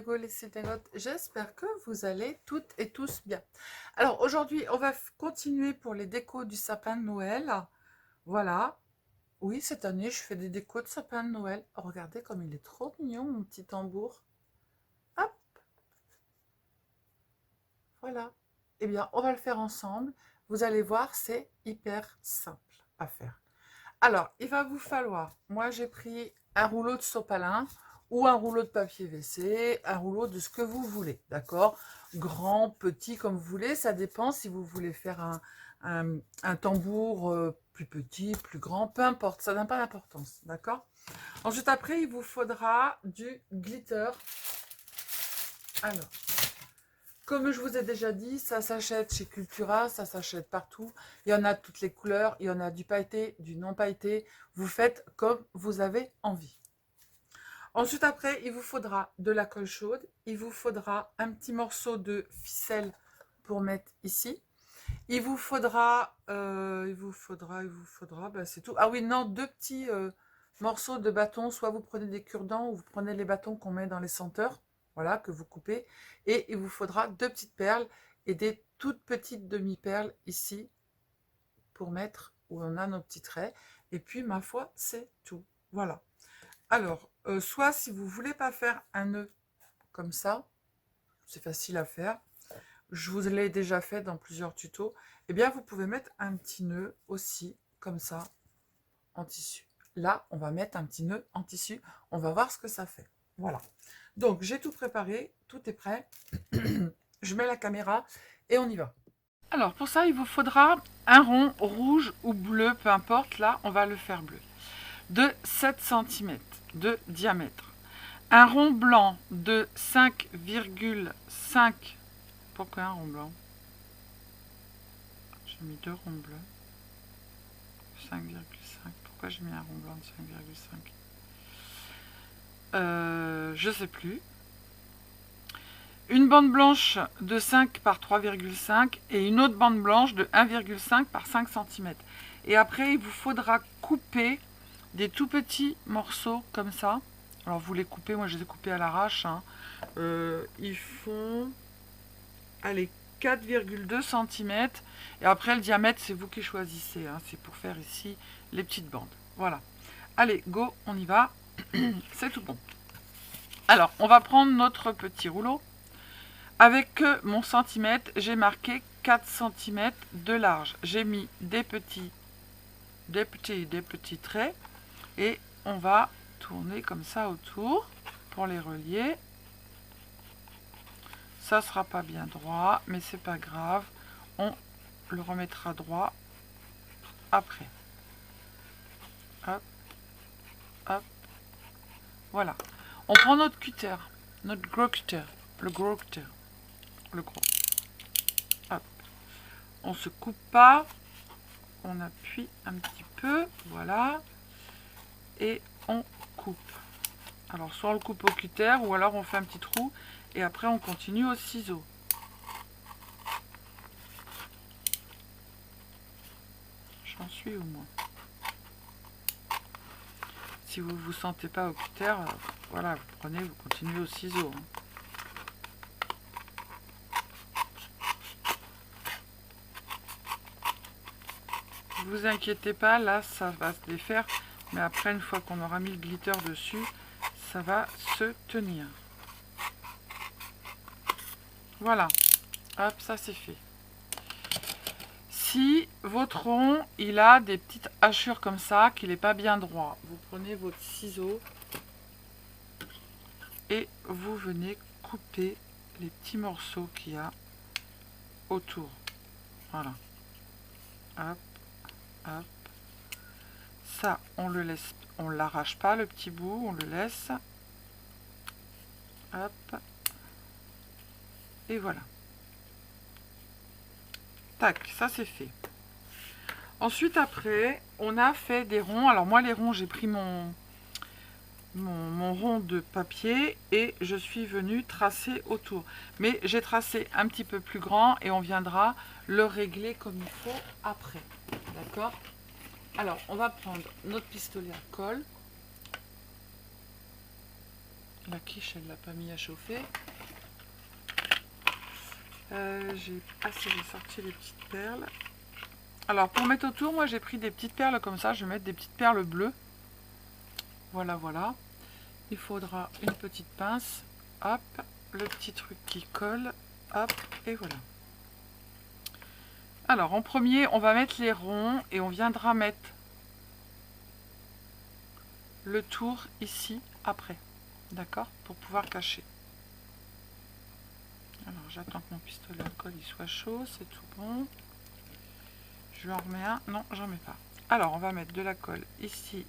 Chicago, les synagogues. J'espère que vous allez toutes et tous bien. Alors aujourd'hui, on va continuer pour les décos du sapin de Noël. Voilà. Oui, cette année, je fais des décos de sapin de Noël. Oh, regardez comme il est trop mignon, mon petit tambour. Hop, voilà. Eh bien, on va le faire ensemble. Vous allez voir, c'est hyper simple à faire. Alors, il va vous falloir, moi j'ai pris un rouleau de sopalin ou un rouleau de papier WC, un rouleau de ce que vous voulez, d'accord? Grand, petit, comme vous voulez, ça dépend si vous voulez faire un tambour plus petit, plus grand, peu importe, ça n'a pas d'importance, d'accord? Ensuite, après, il vous faudra du glitter. Alors, comme je vous ai déjà dit, ça s'achète chez Cultura, ça s'achète partout. Il y en a de toutes les couleurs, il y en a du pailleté, du non pailleté. Vous faites comme vous avez envie. Ensuite, après, il vous faudra de la colle chaude. Il vous faudra un petit morceau de ficelle pour mettre ici. C'est tout. Ah oui, non, deux petits morceaux de bâton. Soit vous prenez des cure-dents ou vous prenez les bâtons qu'on met dans les senteurs. Voilà, que vous coupez. Et il vous faudra deux petites perles et des toutes petites demi-perles ici pour mettre où on a nos petits traits. Et puis, ma foi, c'est tout. Voilà. Alors, soit si vous voulez pas faire un nœud comme ça, c'est facile à faire. Je vous l'ai déjà fait dans plusieurs tutos. Eh bien, vous pouvez mettre un petit nœud aussi, comme ça, en tissu. Là, on va mettre un petit nœud en tissu. On va voir ce que ça fait. Voilà. Donc, j'ai tout préparé. Tout est prêt. Je mets la caméra et on y va. Alors, pour ça, il vous faudra un rond rouge ou bleu, peu importe. Là, on va le faire bleu. De 7 cm de diamètre. Un rond blanc de 5,5. Pourquoi un rond blanc? J'ai mis deux ronds bleus. 5,5. Pourquoi j'ai mis un rond blanc de 5,5? Je sais plus. Une bande blanche de 5 par 3,5 et une autre bande blanche de 1,5 par 5 cm. Et après, il vous faudra couper des tout petits morceaux comme ça. Alors vous les coupez, moi je les ai coupés à l'arrache. Hein. Ils font, allez, 4,2 cm. Et après le diamètre, c'est vous qui choisissez. Hein. C'est pour faire ici les petites bandes. Voilà. Allez, go, on y va. C'est tout bon. Alors, on va prendre notre petit rouleau. Avec mon centimètre, j'ai marqué 4 cm de large. J'ai mis des petits traits. Et on va tourner comme ça autour pour les relier. Ça sera pas bien droit, mais c'est pas grave. On le remettra droit après. Hop, hop. Voilà. On prend notre cutter, notre gros cutter, le gros cutter, le gros. Hop. On se coupe pas. On appuie un petit peu, voilà. Et on coupe. Alors, soit on le coupe au cutter, ou alors on fait un petit trou, et après on continue au ciseau. J'en suis au moins. Si vous ne vous sentez pas au cutter, voilà, vous prenez, vous continuez au ciseau. Hein. Ne vous inquiétez pas, là ça va se défaire, mais après une fois qu'on aura mis le glitter dessus, ça va se tenir. Voilà, hop, ça c'est fait. Si votre rond, il a des petites hachures comme ça, qu'il n'est pas bien droit, vous prenez votre ciseau et vous venez couper les petits morceaux qu'il y a autour. Voilà. Hop, hop. Ça, on le laisse, on l'arrache pas le petit bout, on le laisse. Hop. Et voilà. Tac, ça c'est fait. Ensuite, après, on a fait des ronds. Alors moi, les ronds, j'ai pris mon rond de papier et je suis venue tracer autour. Mais j'ai tracé un petit peu plus grand et on viendra le régler comme il faut après. D'accord? Alors, on va prendre notre pistolet à colle. La quiche, elle l'a pas mis à chauffer. J'ai sorti les petites perles. Alors pour mettre autour, moi j'ai pris des petites perles comme ça. Je vais mettre des petites perles bleues. Voilà, voilà. Il faudra une petite pince. Hop, le petit truc qui colle. Hop, et voilà. Alors en premier, on va mettre les ronds et on viendra mettre le tour ici après. D'accord? Pour pouvoir cacher. Alors j'attends que mon pistolet à colle il soit chaud, c'est tout bon. Je lui en remets un. Non, j'en mets pas. Alors on va mettre de la colle ici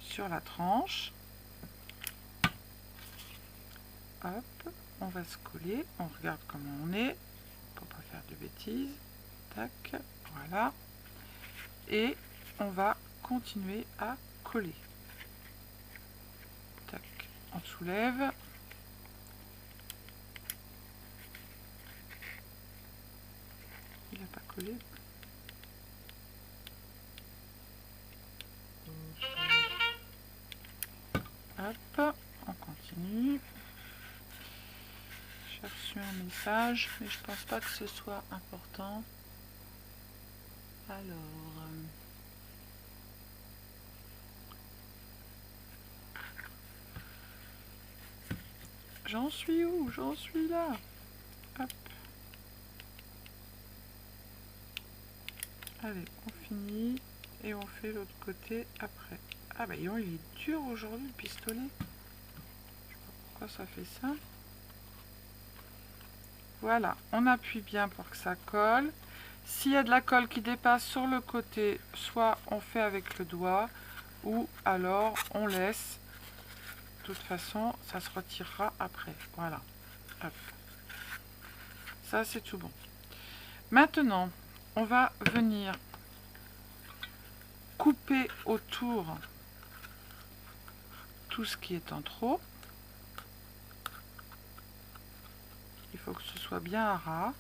sur la tranche. Hop, on va se coller. On regarde comment on est pour pas faire de bêtises. Tac, voilà. Et on va continuer à coller. Tac, on soulève. Il n'a pas collé. Hop, on continue. J'ai reçu un message, mais je pense pas que ce soit important. Alors, j'en suis où? J'en suis là. Hop. Allez, on finit et on fait l'autre côté après. Ah bah il est dur aujourd'hui le pistolet. Je sais pas pourquoi ça fait ça. Voilà, on appuie bien pour que ça colle. S'il y a de la colle qui dépasse sur le côté, soit on fait avec le doigt, ou alors on laisse. De toute façon, ça se retirera après. Voilà. Hop. Ça, c'est tout bon. Maintenant, on va venir couper autour tout ce qui est en trop. Il faut que ce soit bien à ras.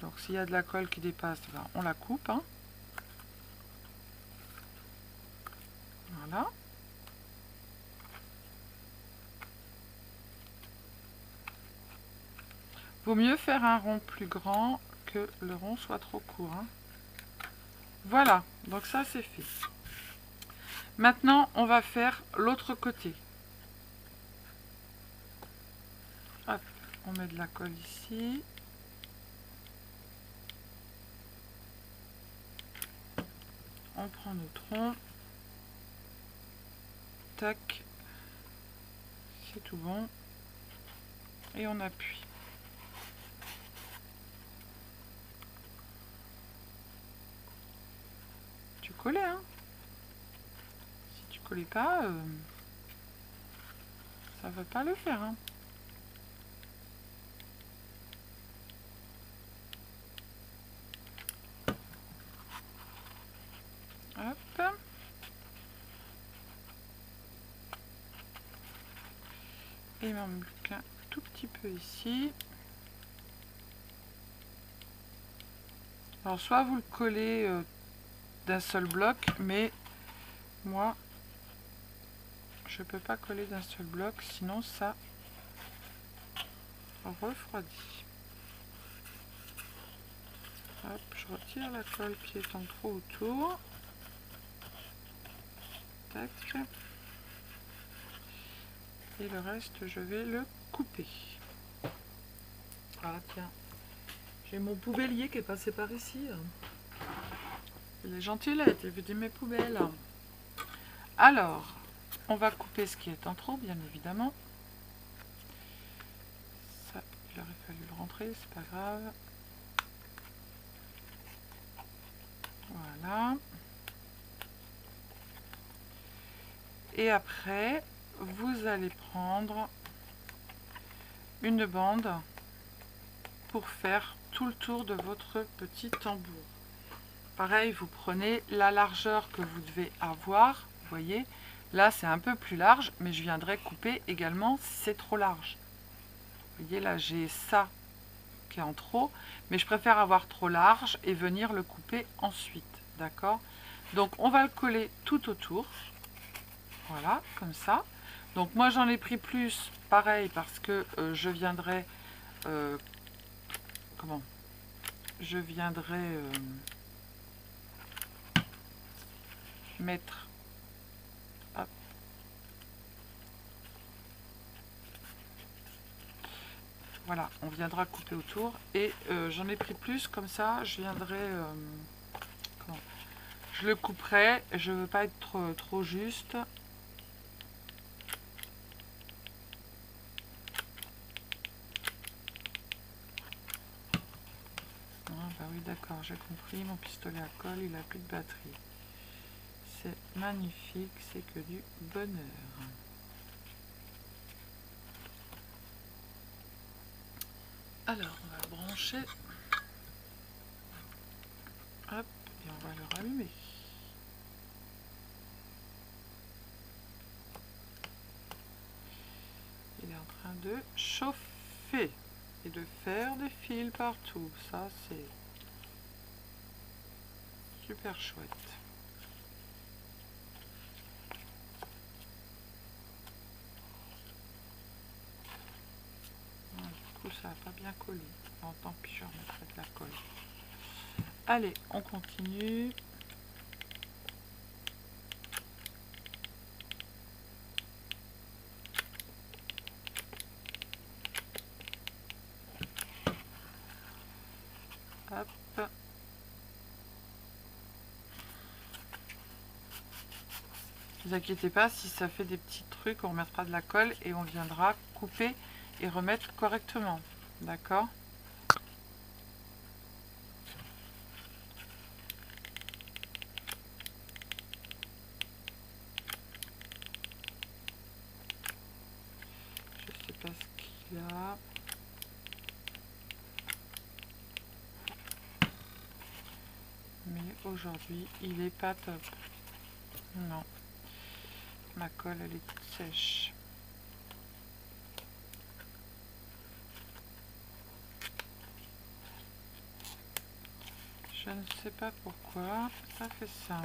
Donc s'il y a de la colle qui dépasse, ben, on la coupe. Hein. Voilà. Vaut mieux faire un rond plus grand que le rond soit trop court. Hein. Voilà, donc ça c'est fait. Maintenant, on va faire l'autre côté. Hop, on met de la colle ici. On prend notre rond. Tac. C'est tout bon. Et on appuie. Tu collais, hein? Si tu collais pas, ça va pas le faire, hein. Hop. Et il m'en manque un tout petit peu ici. Alors soit vous le collez d'un seul bloc, mais moi je peux pas coller d'un seul bloc, sinon ça refroidit. Hop, je retire la colle qui est en trop autour. Tac. Et le reste, je vais le couper. Ah tiens, j'ai mon poubellier qui est passé par ici. Il est gentil, là, il veut mes poubelles. Alors, on va couper ce qui est en trop, bien évidemment. Ça, il aurait fallu le rentrer, c'est pas grave. Voilà. Et après, vous allez prendre une bande pour faire tout le tour de votre petit tambour. Pareil, vous prenez la largeur que vous devez avoir. Vous voyez, là c'est un peu plus large, mais je viendrai couper également si c'est trop large. Vous voyez, là j'ai ça qui est en trop, mais je préfère avoir trop large et venir le couper ensuite. D'accord? Donc on va le coller tout autour. Voilà, comme ça. Donc moi j'en ai pris plus, pareil, parce que je viendrai... comment je viendrai mettre... Hop. Voilà, on viendra couper autour. Et j'en ai pris plus, comme ça, je viendrai... comment je le couperai, je veux pas être trop juste. Ah bah oui, d'accord, j'ai compris, mon pistolet à colle, il a plus de batterie. C'est magnifique, c'est que du bonheur. Alors, on va le brancher. Hop, et on va le rallumer. Il est en train de chauffer et de faire des fils partout. Ça, c'est super chouette. Ah, du coup, ça n'a pas bien collé. Bon, tant pis, je remettrai de la colle. Allez, on continue. Hop. Ne vous inquiétez pas, si ça fait des petits trucs, on remettra de la colle et on viendra couper et remettre correctement. D'accord ? Je sais pas ce qu'il y a. Mais aujourd'hui, il est pas top. Non. Ma colle, elle est toute sèche. Je ne sais pas pourquoi ça fait ça.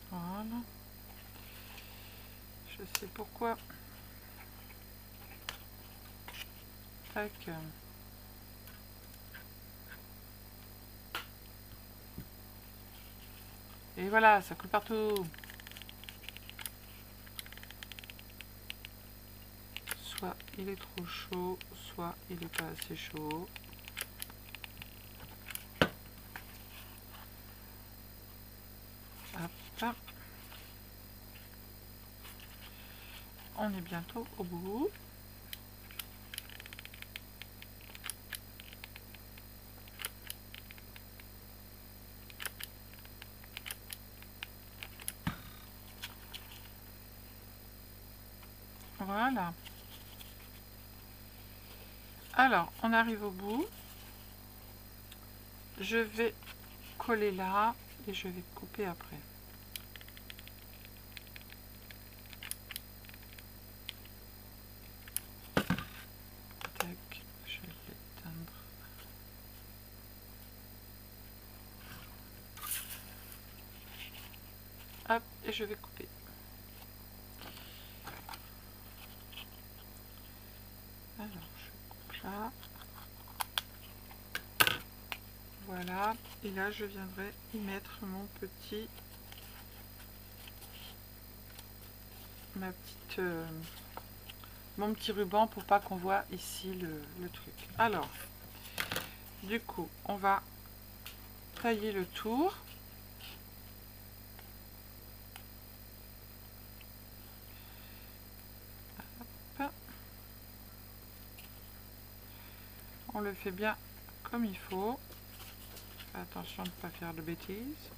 Voilà. Je sais pourquoi. Tac. Et voilà, ça coule partout. Soit il est trop chaud, soit il n'est pas assez chaud. Hop. On est bientôt au bout. Voilà. Alors, on arrive au bout. Je vais coller là et je vais couper après. Tac, je vais l'éteindre. Hop, et je vais couper. Alors, je coupe là. Voilà, et là je viendrai y mettre mon petit, mon petit ruban pour pas qu'on voit ici le truc. Alors, du coup, on va tailler le tour. Hop. On le fait bien comme il faut. Attention de ne pas faire de bêtises.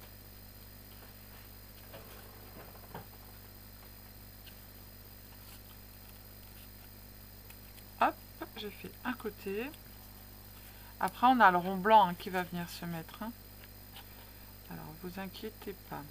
Hop, j'ai fait un côté. Après, on a le rond blanc qui va venir se mettre. Alors, vous inquiétez pas.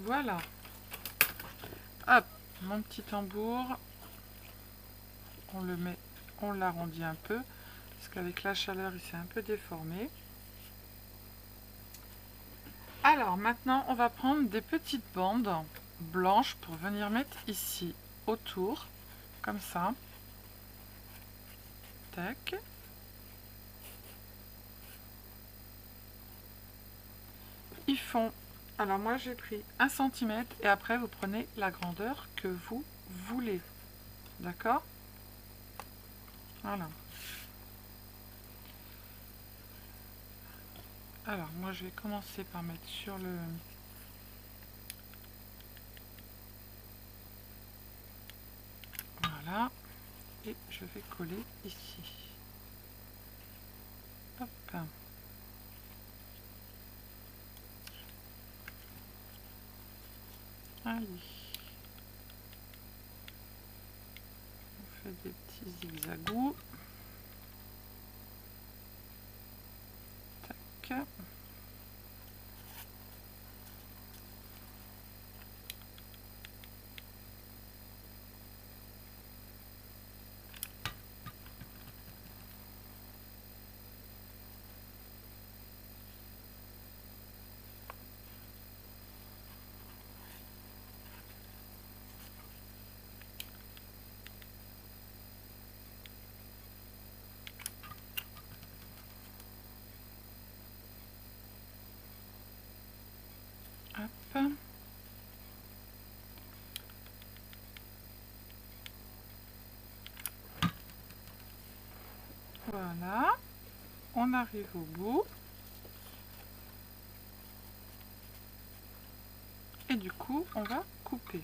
Voilà. mon petit tambour, on le met, on l'arrondit un peu, parce qu'avec la chaleur, il s'est un peu déformé. Alors maintenant, on va prendre des petites bandes blanches pour venir mettre ici, autour, comme ça. Tac. Ils font, alors moi j'ai pris 1 cm et après vous prenez la grandeur que vous voulez. D'accord? Voilà. Alors moi je vais commencer par mettre sur le... Voilà. Et je vais coller ici. Hop. Allez. On fait des petits zigzagoux. Tac. Hop. Voilà. On arrive au bout. Et du coup, on va couper.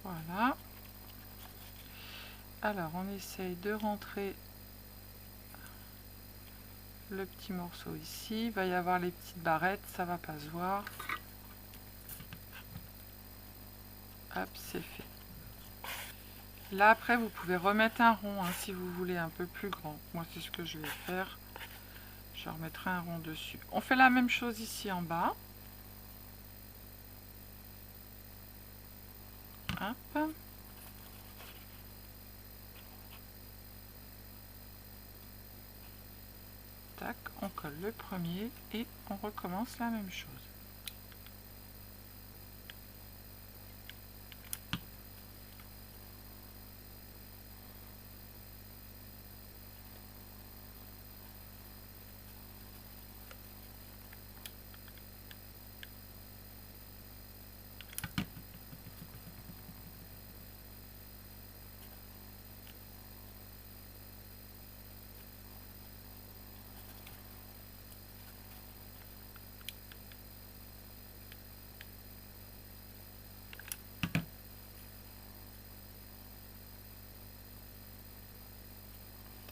Voilà. Alors, on essaye de rentrer le petit morceau ici. Il va y avoir les petites barrettes, ça va pas se voir. Hop, c'est fait. Là, après, vous pouvez remettre un rond hein, si vous voulez un peu plus grand. Moi, c'est ce que je vais faire. Je remettrai un rond dessus. On fait la même chose ici en bas. Hop. Tac, on colle le premier et on recommence la même chose.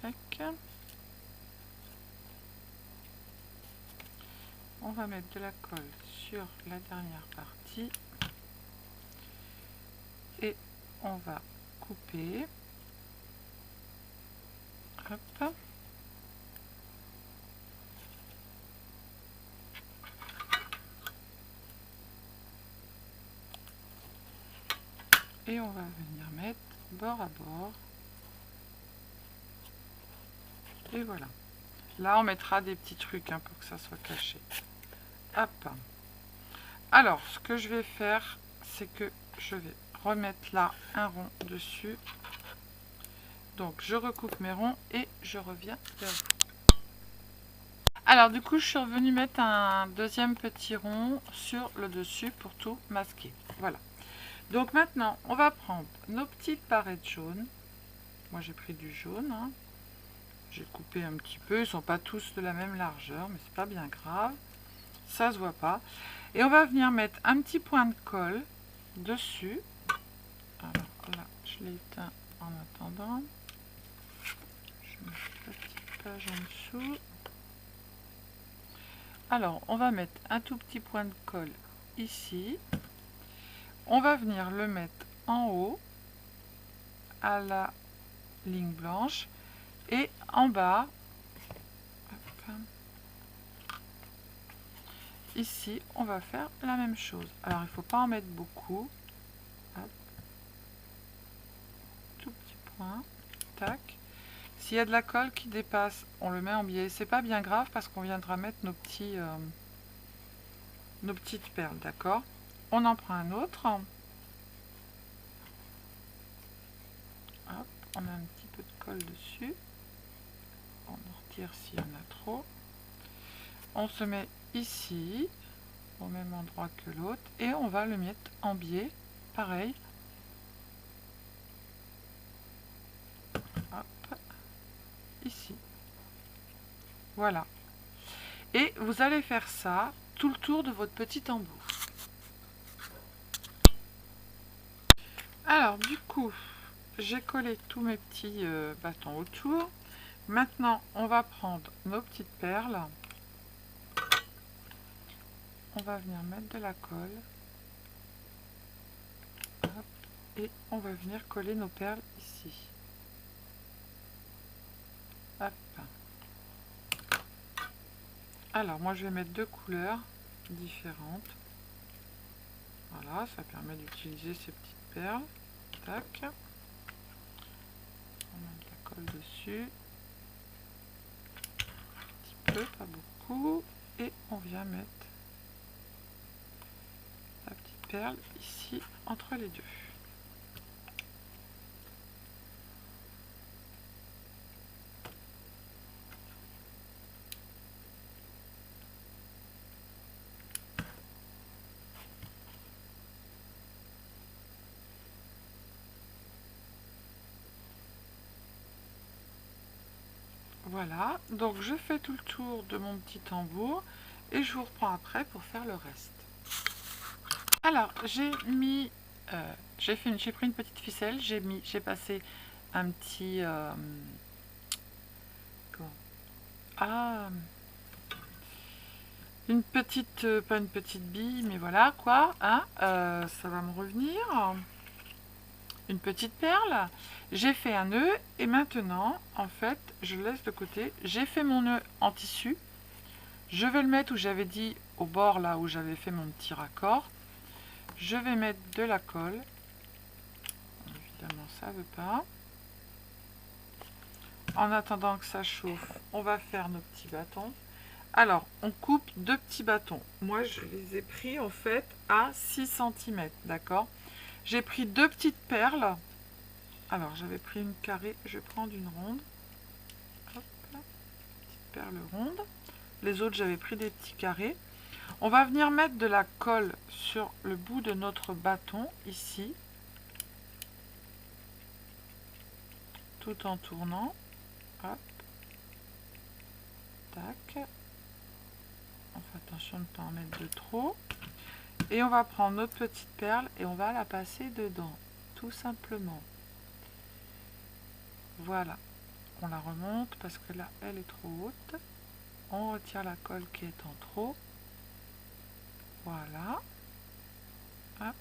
Tac. On va mettre de la colle sur la dernière partie et on va couper. Hop. Et on va venir mettre bord à bord. Et voilà. Là, on mettra des petits trucs hein, pour que ça soit caché. Hop. Alors, ce que je vais faire, c'est que je vais remettre là un rond dessus. Donc, je recoupe mes ronds et je reviens vers vous. Alors, du coup, je suis revenue mettre un deuxième petit rond sur le dessus pour tout masquer. Voilà. Donc, maintenant, on va prendre nos petites barrettes jaunes. Moi, j'ai pris du jaune. Hein. J'ai coupé un petit peu. Ils ne sont pas tous de la même largeur, mais c'est pas bien grave. Ça se voit pas. Et on va venir mettre un petit point de colle dessus. Alors là, je l'ai éteint en attendant. Je mets la petite page en dessous. Alors, on va mettre un tout petit point de colle ici. On va venir le mettre en haut, à la ligne blanche. Et en bas, hop, ici, on va faire la même chose. Alors, il ne faut pas en mettre beaucoup. Hop. Tout petit point. Tac. S'il y a de la colle qui dépasse, on le met en biais. C'est pas bien grave parce qu'on viendra mettre nos petites perles, d'accord? On en prend un autre. Hop, on a un petit peu de colle dessus. On en retire s'il y en a trop. On se met ici, au même endroit que l'autre, et on va le mettre en biais, pareil. Hop, ici. Voilà. Et vous allez faire ça tout le tour de votre petit tambour. Alors, du coup, j'ai collé tous mes petits bâtons autour. Maintenant, on va prendre nos petites perles. On va venir mettre de la colle. Hop, et on va venir coller nos perles ici. Hop. Alors, moi, je vais mettre deux couleurs différentes. Voilà, ça permet d'utiliser ces petites perles. Tac. On met de la colle dessus. Un petit peu, pas beaucoup. Et on vient mettre la petite perle ici, entre les deux. Voilà, donc je fais tout le tour de mon petit tambour et je vous reprends après pour faire le reste. Alors, j'ai pris une petite ficelle, j'ai passé un petit une petite, pas une petite bille, mais voilà quoi, hein, ça va me revenir. Une petite perle, j'ai fait un nœud et maintenant en fait je laisse de côté. J'ai fait mon nœud en tissu, je vais le mettre où j'avais dit, au bord là où j'avais fait mon petit raccord. Je vais mettre de la colle, évidemment ça veut pas. En attendant que ça chauffe, on va faire nos petits bâtons. Alors on coupe deux petits bâtons, moi je les ai pris en fait à 6 cm, d'accord. J'ai pris deux petites perles. Alors, j'avais pris une carrée, je vais prendre une ronde. Hop, petite perle ronde. Les autres, j'avais pris des petits carrés. On va venir mettre de la colle sur le bout de notre bâton, ici. Tout en tournant. Hop. Tac. On fait attention de ne pas en mettre de trop. Et on va prendre notre petite perle et on va la passer dedans. Tout simplement. Voilà. On la remonte parce que là, elle est trop haute. On retire la colle qui est en trop. Voilà. Hop.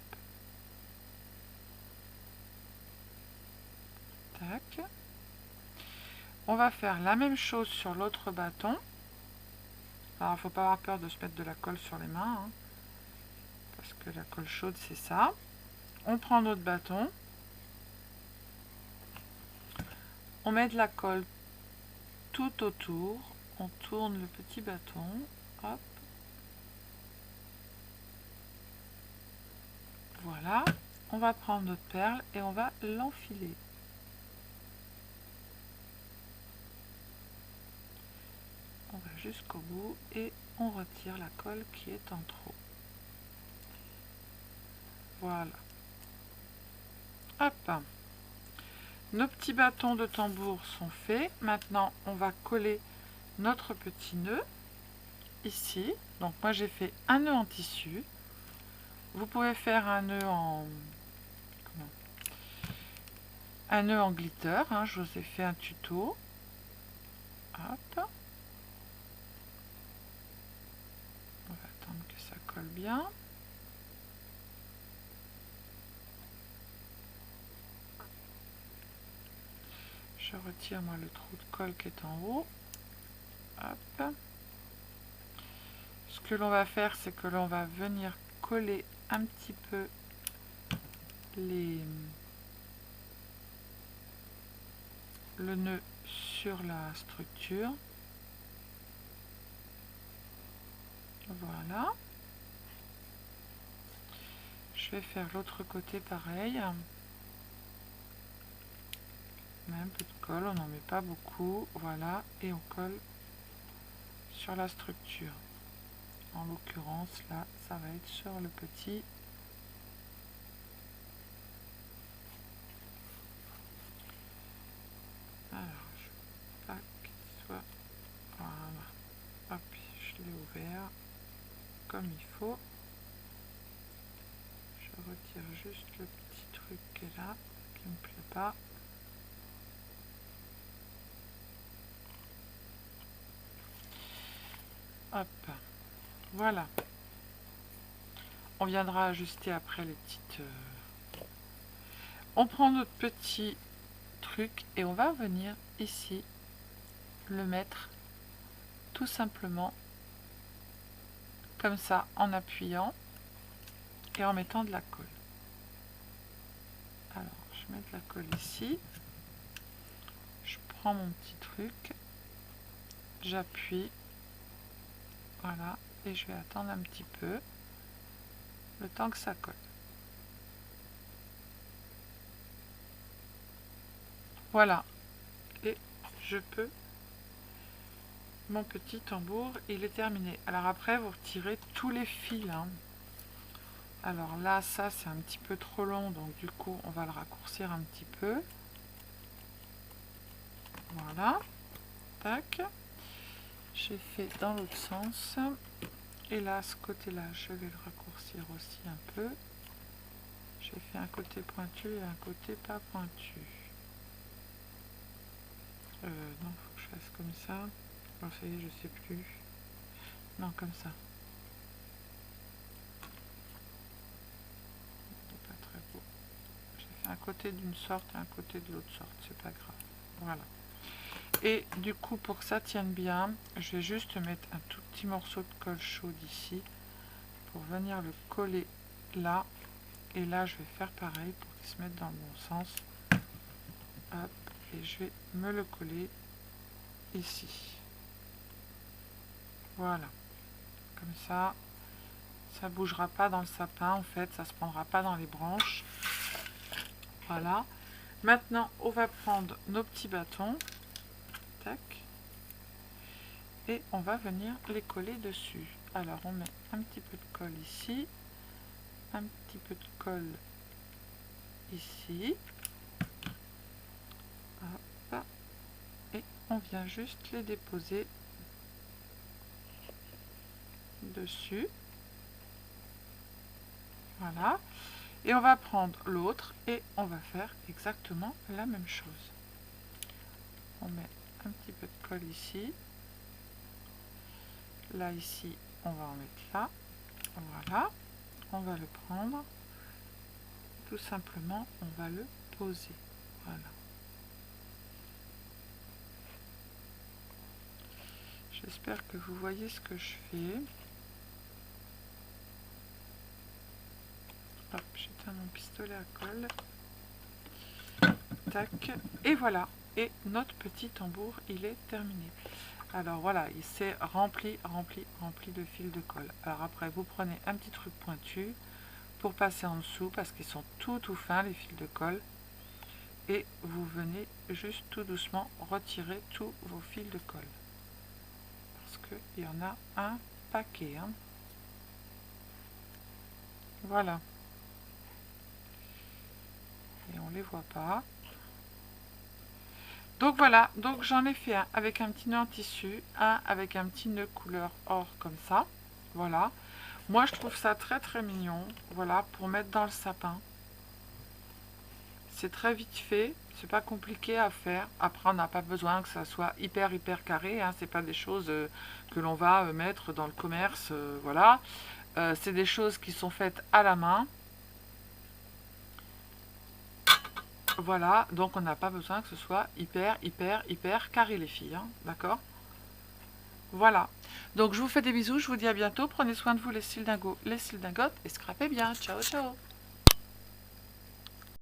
Tac. On va faire la même chose sur l'autre bâton. Alors, il ne faut pas avoir peur de se mettre de la colle sur les mains. Hein, parce que la colle chaude, c'est ça. On prend notre bâton. On met de la colle tout autour. On tourne le petit bâton. Hop. Voilà. On va prendre notre perle et on va l'enfiler. On va jusqu'au bout et on retire la colle qui est en trop. Voilà. Hop. Nos petits bâtons de tambour sont faits. Maintenant, on va coller notre petit nœud ici. Donc moi, j'ai fait un nœud en tissu. Vous pouvez faire un nœud en glitter. Hein, je vous ai fait un tuto. Hop. On va attendre que ça colle bien. Je retire moi le trou de colle qui est en haut. Hop. Ce que l'on va faire, c'est que l'on va venir coller un petit peu le nœud sur la structure. Voilà. Je vais faire l'autre côté pareil. On met un peu de colle, on n'en met pas beaucoup. Voilà, et on colle sur la structure. En l'occurrence, là, ça va être sur le petit. Alors, je veux pas qu'il soit... Voilà. Hop, je l'ai ouvert comme il faut. Je retire juste le petit truc qui est là, qui ne me plaît pas. Hop, voilà. On viendra ajuster après les petites... On prend notre petit truc et on va venir ici le mettre tout simplement comme ça en appuyant et en mettant de la colle. Alors, je mets de la colle ici. Je prends mon petit truc, j'appuie, voilà, et je vais attendre un petit peu le temps que ça colle. Voilà, et je peux, mon petit tambour, il est terminé. Alors après, vous retirez tous les fils, hein. Alors là, ça c'est un petit peu trop long, donc du coup, on va le raccourcir un petit peu. Voilà, tac. J'ai fait dans l'autre sens. Et là, ce côté-là, je vais le raccourcir aussi un peu. J'ai fait un côté pointu et un côté pas pointu. Non, faut que je fasse comme ça. Bon, ça y est, je sais plus. Non, comme ça. C'est pas très beau. J'ai fait un côté d'une sorte et un côté de l'autre sorte. C'est pas grave. Voilà. Et du coup, pour que ça tienne bien, je vais juste mettre un tout petit morceau de colle chaude ici pour venir le coller là. Et là, je vais faire pareil pour qu'il se mette dans le bon sens. Hop, et je vais me le coller ici. Voilà. Comme ça, ça ne bougera pas dans le sapin, en fait, ça ne se prendra pas dans les branches. Voilà. Maintenant, on va prendre nos petits bâtons. Tac. Et on va venir les coller dessus. Alors, on met un petit peu de colle ici. Un petit peu de colle ici. Hop. Et on vient juste les déposer dessus. Voilà. Et on va prendre l'autre et on va faire exactement la même chose. On met un petit peu de colle ici. Là, ici, on va en mettre là. Voilà. On va le prendre. Tout simplement, on va le poser. Voilà. J'espère que vous voyez ce que je fais. Hop, j'éteins mon pistolet à colle. Tac. Et voilà. Et notre petit tambour, il est terminé. Alors voilà, il s'est rempli de fil de colle. Alors après, vous prenez un petit truc pointu pour passer en dessous parce qu'ils sont tout fins les fils de colle. Et vous venez juste tout doucement retirer tous vos fils de colle. Parce qu'il y en a un paquet. Hein. Voilà. Et on les voit pas. Donc voilà, donc j'en ai fait un avec un petit nœud en tissu, un avec un petit nœud couleur or comme ça. Voilà. Moi je trouve ça très mignon. Voilà, pour mettre dans le sapin. C'est très vite fait, c'est pas compliqué à faire. Après on n'a pas besoin que ça soit hyper carré, hein. C'est pas des choses que l'on va mettre dans le commerce, voilà. C'est des choses qui sont faites à la main. Voilà, donc on n'a pas besoin que ce soit hyper carré les filles, hein, d'accord? Voilà. Donc je vous fais des bisous, je vous dis à bientôt. Prenez soin de vous les cils dingotes et scrapez bien. Ciao ciao.